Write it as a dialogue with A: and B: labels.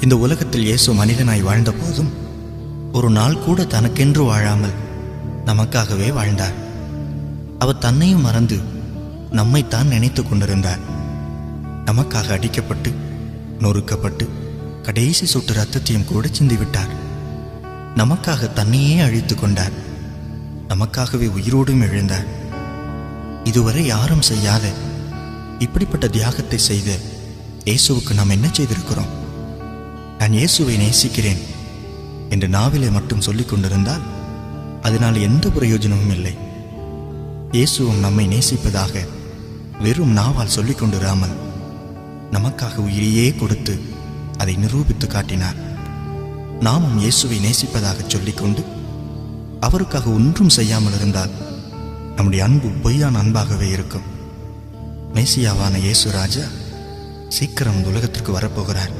A: இந்த உலகத்தில் இயேசு மனிதனாய் வாழ்ந்த போதும் ஒரு நாள் கூட தனக்கென்று வாழாமல் நமக்காகவே வாழ்ந்தார். அவர் தன்னையும் மறந்து நம்மைத்தான் நினைத்து கொண்டிருந்தார். நமக்காக அடிக்கப்பட்டு நொறுக்கப்பட்டு கடைசி சொட்டு ரத்தத்தையும் கூட சிந்திவிட்டார். நமக்காக தன்னையே அழித்து கொண்டார். நமக்காகவே உயிரோடும் எழுந்தார். இதுவரை யாரும் செய்யாத இப்படிப்பட்ட தியாகத்தை செய்த இயேசுவுக்கு நாம் என்ன செய்திருக்கிறோம்? நான் இயேசுவை நேசிக்கிறேன் என்று நாவிலே மட்டும் சொல்லிக் கொண்டிருந்தால் அதனால் எந்த பிரயோஜனமும் இல்லை. இயேசுவும் நம்மை நேசிப்பதாக வெறும் நாவால் சொல்லிக் கொண்டிராமல் நமக்காக உயிரையே கொடுத்து அதை நிரூபித்து காட்டினார். நாமும் இயேசுவை நேசிப்பதாக சொல்லிக்கொண்டு அவருக்காக ஒன்றும் செய்யாமல் இருந்தால் நம்முடைய அன்பு பொய்யான அன்பாகவே இருக்கும். மேசியாவான இயேசு ராஜா சீக்கிரம் உலகத்திற்கு வரப்போகிறார்.